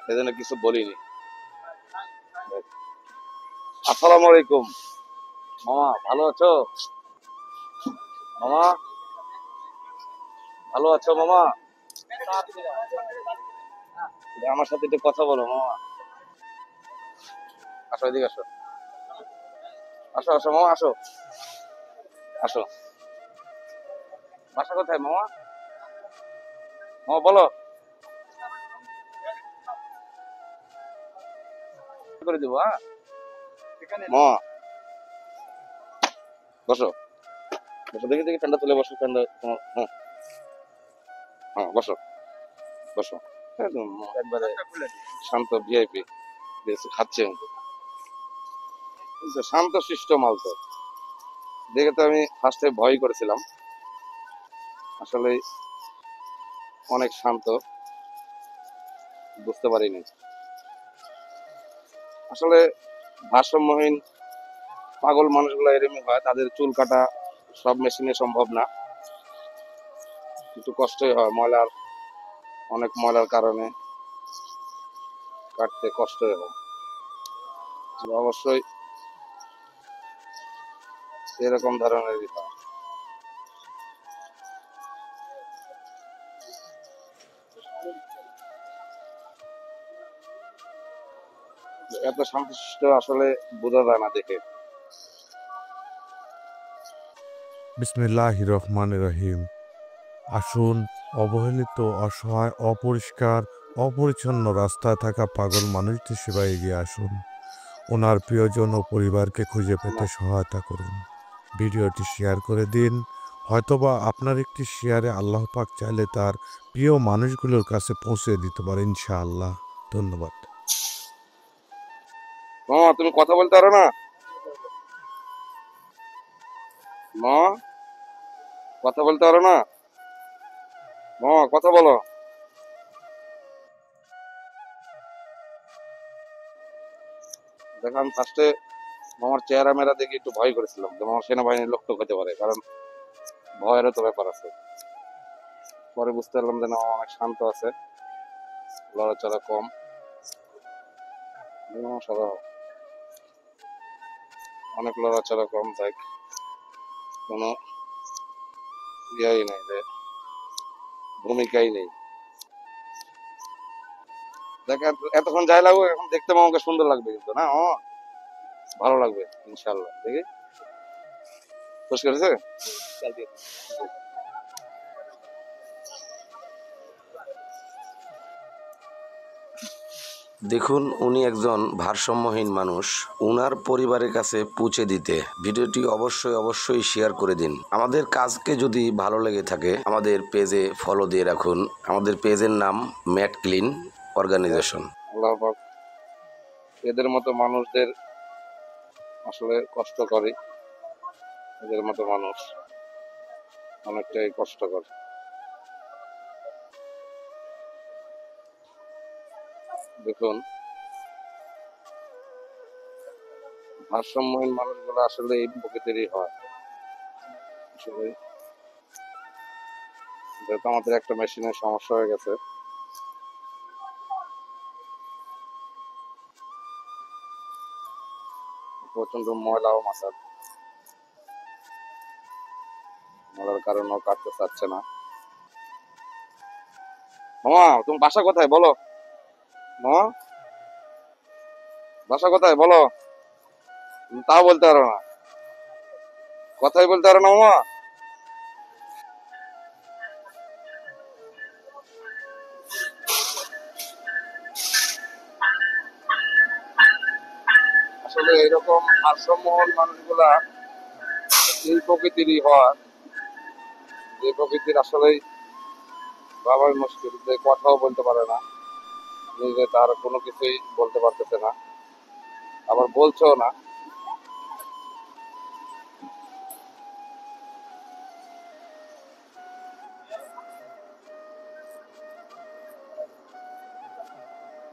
এই জন্য কিছু বলিনি। আসসালামু আলাইকুম মামা, ভালো আছো? মামা ভালো আছো? মামা আমার সাথে একটু কথা বলো মামা। আসো, এদিকে আসো, আসো আসো মামা, আসো আসো। বাসা কোথায় মামা? মামা বলো, করে দিব। হ্যাঁ মামা, বসো বসো, দেখি দেখি ঠান্ডা তুলে বসো, ঠান্ডা তোমার। হ্যাঁ হ্যাঁ, বসো বসো। একদম একবারে শান্ত ভিআইপি খাচ্ছে, শান্ত শিষ্ট মাল তো। দেখে তো আমি ফার্স্টে ভয় করেছিলাম, আসলে অনেক শান্ত, বুঝতে পারিনি। আসলে ভারসাম্যহীন পাগল মানুষগুলো এরকমই হয়, তাদের চুল কাটা সব মেশিনে সম্ভব না, একটু কষ্টই হয়, অনেক ময়লার কারণে কাটতে কষ্টই হয়। অবশ্যই এরকম ধরনেরই হয়। এত শান্তশিষ্ট আসলে বোঝা যায় না দেখে। বিসমিল্লাহির রহমানির রহিম। আসুন, অবহেলিত, অসহায়, অপরিষ্কার, অপরিচ্ছন্ন রাস্তায় থাকা পাগল মানুষদের সেবায় এগিয়ে আসুন। ওনার প্রিয়জন ও পরিবারকে খুঁজে পেতে সহায়তা করুন। ভিডিওটি শেয়ার করে দিন। হয়তোবা আপনার একটি শেয়ারে আল্লাহ পাক চাইলে তার প্রিয় মানুষগুলোর কাছে পৌঁছে দিতে পারে ইনশাআল্লাহ। ধন্যবাদ। মামা তুমি কথা বলতে পারো না? মামা কথা বলতে পারো না? মামা কথা বলো। দেখো, আমি ফার্স্টে মামার চেহারা মেরা দেখে একটু ভয় করেছিলাম যে মামার সেনাবাহিনীর লোক তো হতে পারে, কারণ ভয়েরও তো ব্যাপার আছে। পরে বুঝতে পারলাম যে না, মামা অনেক শান্ত আছে, লড়াচড়া কম। মামা সদা অনেক লড়াচড়া কম, তাই কোনো ইয়াই নেই, যে ভূমিকাই নেই। দেখ এতক্ষণ যাই লাগবে, এখন দেখতে মামাকে সুন্দর লাগবে কিন্তু, না মামা? ভালো লাগবে ইনশাল্লাহ। দেখি পরিষ্কার হয়েছে। দেখুন, উনি একজন ভারসাম্যহীন মানুষ। উনার পরিবারের কাছে পৌঁছে দিতে ভিডিওটি অবশ্যই শেয়ার করে দিন। আমাদের কাজকে যদি ভালো লেগে থাকে আমাদের পেজে ফলো দিয়ে রাখুন। আমাদের পেজের নাম ম্যাট ক্লিন অর্গানাইজেশন। আল্লাহ পাক এদের মতো মানুষদের আসলে কষ্ট করে, এদের মতো মানুষ অনেকটাই কষ্টকর। দেখুন, ভারসাম্যহীন মানুষগুলো আসলে এই প্রকৃতিরই হয়। আসলে যেহেতু আমাদের একটা মেশিনের সমস্যা হয়ে গেছে, প্রচন্ড ময়লাও মাথার, ময়লার কারণেও কাটতে চাচ্ছে না। মামা তুমি বাসা কোথায় বলো? মামা বাসা কোথায় বলো? তাও বলতে পারো না, কথাই বলতে পারো না মামা। আসলে এরকম ভারসাম্যহীন মানুষগুলা এই প্রকৃতিরই হয়, যে প্রকৃতির আসলেই বাবার মুশকিল, যে কথাও বলতে পারে না, নিজে তার কোনো কিছুই বলতে পারতেছে না, আবার বলছেও না।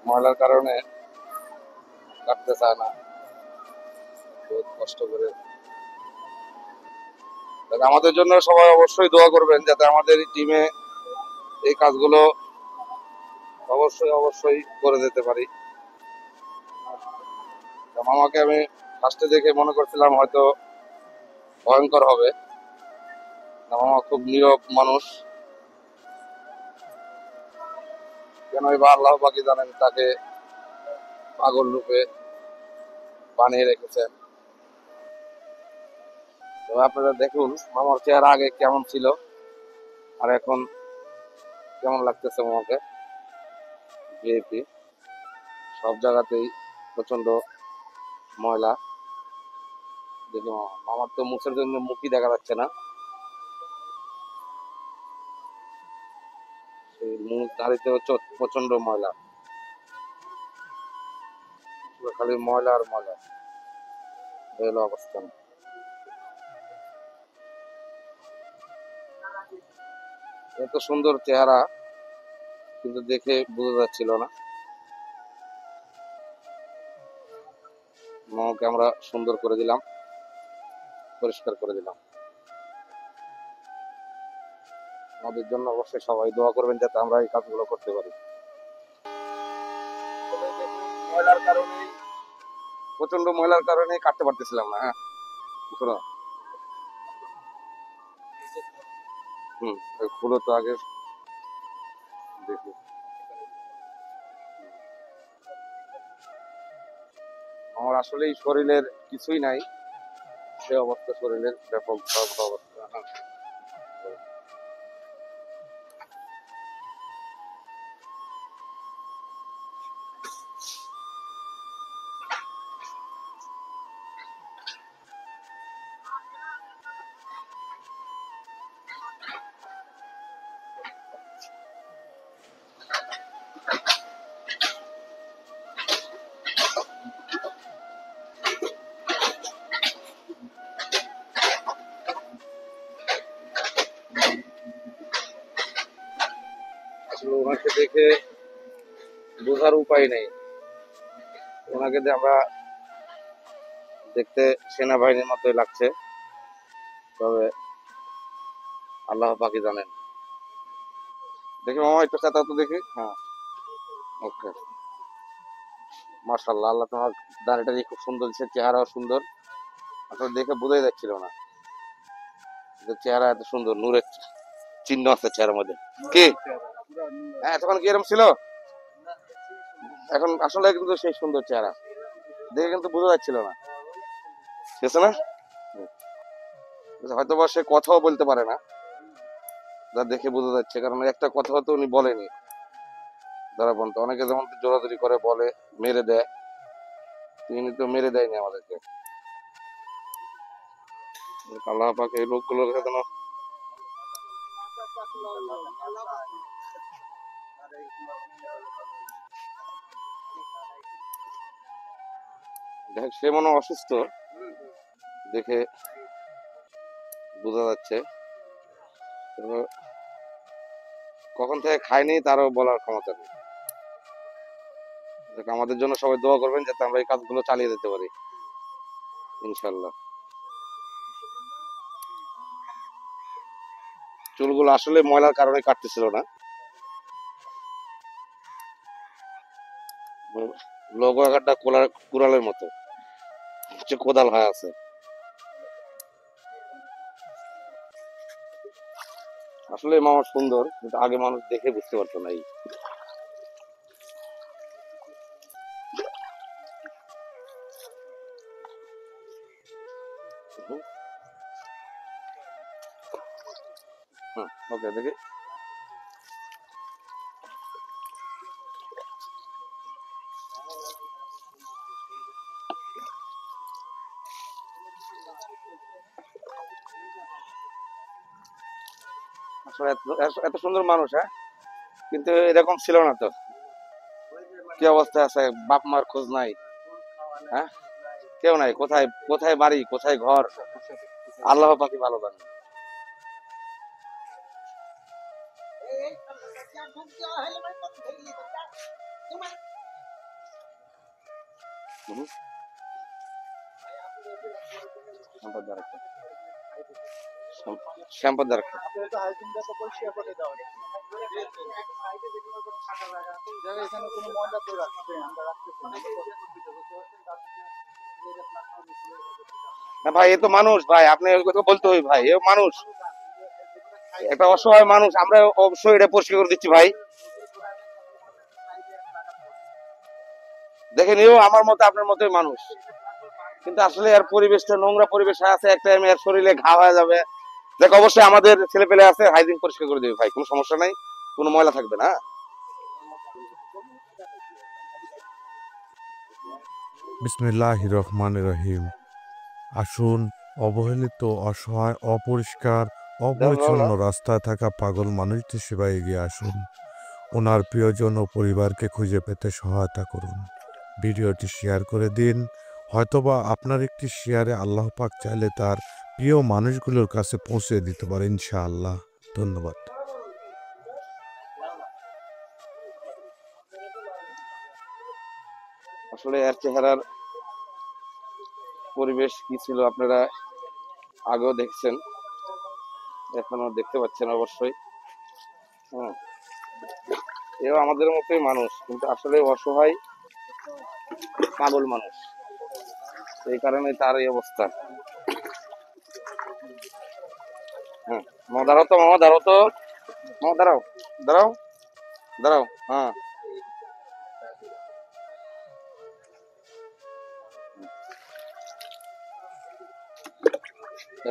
ময়লার কারণে কাটতে চায় না, বহুত কষ্ট করে। আমাদের জন্য সবাই অবশ্যই দোয়া করবেন, যাতে আমাদের টিমে এই কাজগুলো অবশ্যই অবশ্যই করে দিতে পারি। তা মামাকে আমি ফার্স্টে দেখে মনে করছিলাম হয়তো ভয়ঙ্কর হবে। তা মামা খুব নীরব মানুষ। কেন এবার আল্লাহ পাকি জানেন তাকে পাগল রূপে বানিয়ে রেখেছেন। তো আপনারা দেখুন মামার চেহারা আগে কেমন ছিল আর এখন কেমন লাগতেছে মামাকে। ভিআইপি সব জায়গাতেই প্রচন্ড ময়লা। দেখি মামার তো মুখের জন্য মুখই দেখা যাচ্ছে না, সেই মুখ ধারিতেও প্রচন্ড ময়লা, পুরো খালি ময়লা আর ময়লা। এই হলো অবস্থান। এত সুন্দর চেহারা কিন্তু দেখে বোঝা যাচ্ছিল না। মামাকে আমরা সুন্দর করে দিলাম, পরিষ্কার করে দিলাম। আমাদের জন্য অবশ্যই সবাই দোয়া করবেন যাতে আমরা এই কাজগুলো করতে পারি। ময়লার কারণে, প্রচন্ড ময়লার কারণে কাটতে পারতেছিলাম না। হ্যাঁ শোনো, খুলো তো আগে দেখি। আমার আসলেই শরীরের কিছুই নাই, সে অবস্থা শরীরের ব্যাপক অবস্থা। হ্যাঁ। আসলে ওনাকে দেখে বোঝার উপায় নেই। ওনাকে আমরা দেখতে সেনাবাহিনীর মতোই লাগছে, তবে আল্লাহ পাকি জানেন। দেখি মামা একটু চাতা তো দেখি। হ্যাঁ ওকে, মাশাআল্লাহ, আল্লাহ তোমার দাড়িটা খুব সুন্দর দিচ্ছে, চেহারাও সুন্দর। আসলে দেখে বোঝাই যাচ্ছিল না যে চেহারা এত সুন্দর, নূরের চিহ্ন আছে চেহারার মধ্যে। কি হ্যাঁ তখন কি এরকম ছিল, এখন আসলে কিন্তু সেই সুন্দর চেহারা দেখে কিন্তু বোঝা যাচ্ছিল না, ঠিক আছে না? হয়তো বা সে কথাও বলতে পারে না, যা দেখে বোঝা যাচ্ছে, কারণ একটা কথাও তো উনি বলেনি। যারা বলতো অনেকে যেমন জোরাজুরি করে বলে, মেরে দেয়, তিনি তো মেরে দেয়নি আমাদেরকে। আল্লাহ পাক এই লোকগুলোর যেন দেখ, সে মনে হয় অসুস্থ দেখে বোঝা যাচ্ছে। তবে কখন থেকে খায়নি তারও বলার ক্ষমতা নেই। দেখ, আমাদের জন্য সবাই দোয়া করবেন যাতে আমরা এই কাজগুলো চালিয়ে যেতে পারি ইনশাল্লাহ। চুলগুলো আসলে ময়লার কারণে কাটতেছিল না, লোগো একটা কুড়ালের মতো কোদাল হয়ে আছে। আসলে মামা সুন্দর, কিন্তু আগে মানুষ দেখে বুঝতে পারতো না। ওকে দেখি। আসলে এত সুন্দর মানুষ, হ্যাঁ, কিন্তু এরকম ছিল না তো। কি অবস্থা আছে, বাপ মার খোঁজ নাই, হ্যাঁ, কেউ নাই। কোথায় কোথায় বাড়ি, কোথায় ঘর, আল্লাহ পাকি ভালো জানে। হুম, আমার দ্বারা শ্যাম্পু দরকার। না ভাই, এ তো মানুষ ভাই, আপনি ওই কথা বলতে হই ভাই, এ মানুষ, একটা অসহায় মানুষ, আমরা অবশ্যই এটা পরিষ্কার করে দিচ্ছি ভাই। দেখেন, এও আমার মতো আপনার মতোই মানুষ, কিন্তু আসলে এর পরিবেশটা নোংরা পরিবেশ আছে, একটা এর শরীরে ঘা হয়ে যাবে। দেখ, অবশ্যই আমাদের ছেলে পেলে আছে, হাইজিন পরিষ্কার করে দেবে ভাই, কোনো সমস্যা নাই, কোনো ময়লা থাকবে না। বিসমিল্লাহির রহমানির রহিম। আসুন, অবহেলিত, অসহায়, অপরিষ্কার, দাও দাও অপরিচ্ছন্ন দাও। রাস্তায় থাকা পাগল মানুষটির সেবায় এগিয়ে আসুন। ওনার প্রিয়জন ও পরিবারকে খুঁজে পেতে সহায়তা করুন। ভিডিওটি শেয়ার করে দিন। হয়তোবা আপনার একটি শেয়ারে আল্লাহ পাক চাইলে তার প্রিয় মানুষগুলোর কাছে পৌঁছে দিতে পারে ইনশাআল্লাহ। ধন্যবাদ। আসলে এর চেহারার পরিবেশ কি ছিল আপনারা আগেও দেখছেন, এখনো দেখতে পাচ্ছেন অবশ্যই। হ্যাঁ, এও আমাদের মতোই মানুষ, কিন্তু আসলে অসহায় পাগল মানুষ, এই কারণে তার এই অবস্থা। হ্যাঁ, মামা দাঁড়াও তো, মামা দাঁড়াও তো, মামা দাঁড়াও, দাঁড়াও, দাঁড়াও। হ্যাঁ,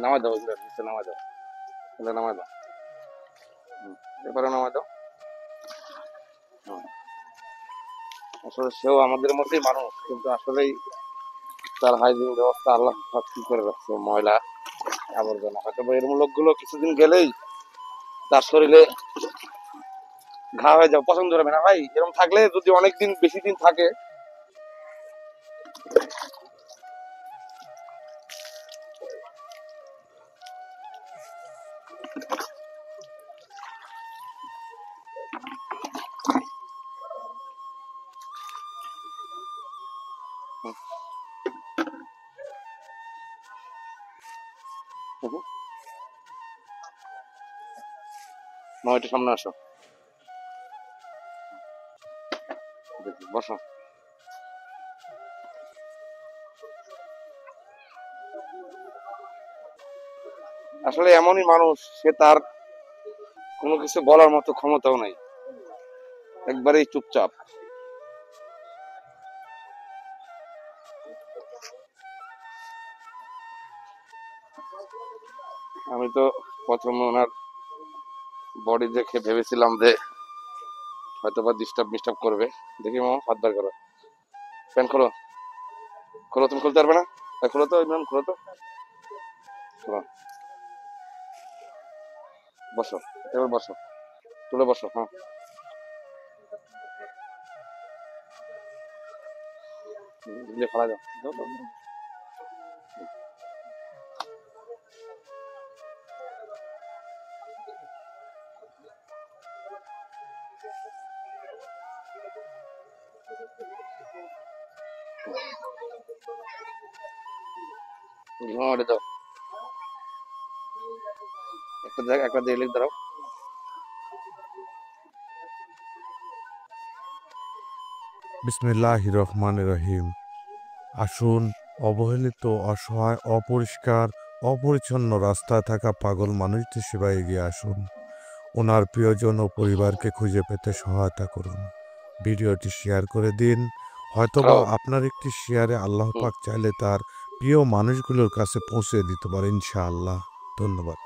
নামাই দাও, নামাই দাও, নামাই দাও, এবারে নামাই দাও। আসলে সেও আমাদের মতোই মানুষ, কিন্তু আসলেই তার হাইজিন ব্যবস্থা আল্লাহ পাক কি করে রাখছে, ময়লা আবর্জনা, হয়তো এর লোকগুলো কিছুদিন গেলেই তার শরীরে ঘা হয়ে যাবে, পছন্দ হবে না ভাই। এরকম থাকলে যদি অনেকদিন বেশি দিন থাকে, একটু সামনে আসো, বসো। আসলে এমনই মানুষ, সে তার কোনো কিছু বলার মতো ক্ষমতাও নাই, একবারেই চুপচাপ। আমি তো প্রথমে ওনার বডি দেখে ভেবেছিলাম যে হয়তো বা ডিস্টার্ব মিস্টার্ব করবে। দেখি মামা, হাত বার করো, প্যান্ট খোলো, খোলো, তুমি খুলতে পারবে না, খোলো তো ইমরান, খোলো তো, খোলো। বসো, এবার বসো, তুলে বসো। হ্যাঁ, ফেলা যাও, দাও, দাও, দাও। ঘুমাতে দাও, একটা জায়গা, একটা দিয়ে লিখ দাঁড়াও। বিসমিল্লাহির রহমানির রহিম। আসুন, অবহেলিত, অসহায়, অপরিষ্কার, অপরিচ্ছন্ন রাস্তায় থাকা পাগল মানুষটির সেবায় এগিয়ে আসুন। ওনার প্রিয়জন ও পরিবারকে খুঁজে পেতে সহায়তা করুন। ভিডিওটি শেয়ার করে দিন। হয়তোবা খাও। আপনার একটি শেয়ারে আল্লাহ হুম, পাক চাইলে তার প্রিয় মানুষগুলোর কাছে পৌঁছে দিতে পারে ইনশাআল্লাহ। ধন্যবাদ।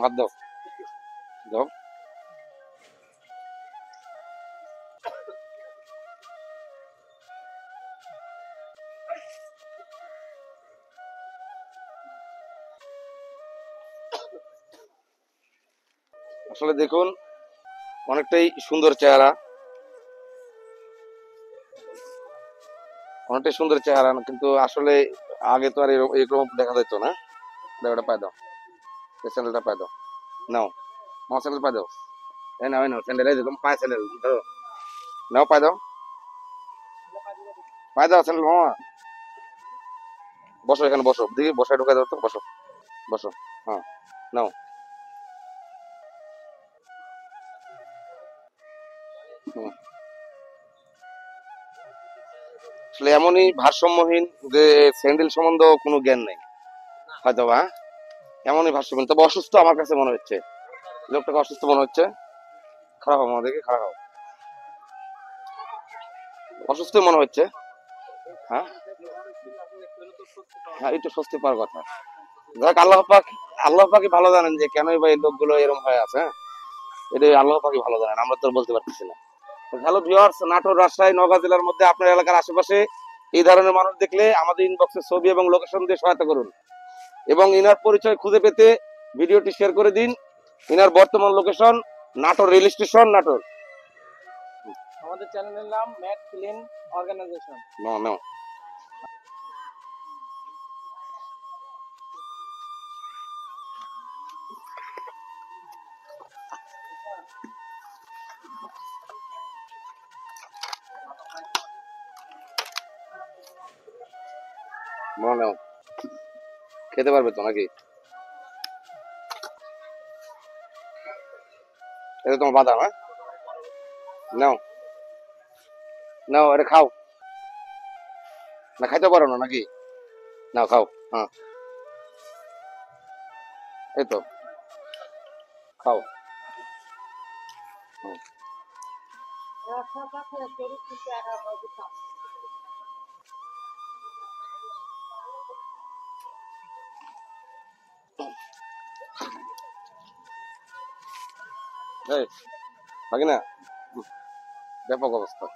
হাত দাও, দাও। আসলে দেখুন, অনেকটাই সুন্দর চেহারা, অনেকটাই সুন্দর চেহারা, কিন্তু আসলে আগে তো আর এরকম দেখা যেত না। দাও, ওটা পায়ে দাও, এই স্যান্ডেলটা পায়ে দাও, নাও, আমার স্যান্ডেল পায়ে দাও, এই নাও, এই নাও স্যান্ডেল, এই দেখুন পায়ে স্যান্ডেল ধরো, নাও পায়ে দাও, পায়ে দাও স্যান্ডেল মামা। বসো এখানে, বসো দেখি, বসায় ঢুকে দাও তো, বসো বসো। হ্যাঁ, নাও। হুম। আসলে এমনই ভারসাম্যহীন যে স্যান্ডেল সম্বন্ধে কোনো জ্ঞান নেই হয়তো বা, হ্যাঁ? এমনই ভারসাম্যহীন, তবে অসুস্থ আমার কাছে মনে হচ্ছে, লোকটাকে অসুস্থ মনে হচ্ছে। খারাপ হবো না, দেখি খারাপ হবো, অসুস্থ মনে হচ্ছে। হ্যাঁ, হ্যাঁ, একটু স্বস্তি পাওয়ার কথা। যাক, আল্লাহ পাকই ভালো জানেন যে কেনই বা এই লোকগুলো এরকম হয়ে আছে, হ্যাঁ? এটা আল্লাহ পাকই ভালো জানেন, আমরা তো আর বলতে পারতেছি না। হ্যালো ভিউয়ার্স, নাটোর, রাজশাহী, নওগাঁ জেলার মধ্যে আপনার এলাকার আশেপাশে এই ধরনের মানুষ দেখলে আমাদের ইনবক্সে ছবি এবং লোকেশন দিয়ে সহায়তা করুন, এবং ইনার পরিচয় খুঁজে পেতে ভিডিওটি শেয়ার করে দিন। ইনার বর্তমান location Natore rail station, Natore. আমাদের চ্যানেলের নাম mat clean organisation. No no, no no, খেতে পারবে তো নাকি? এটা তোমার বাদাম, হ্যাঁ? নাও নাও, এটা খাও। না খাইতে পারো না নাকি? নাও খাও। হ্যাঁ, এই তো খাও। হুম। এই, বাকি না, ব্যাপক অবস্থা।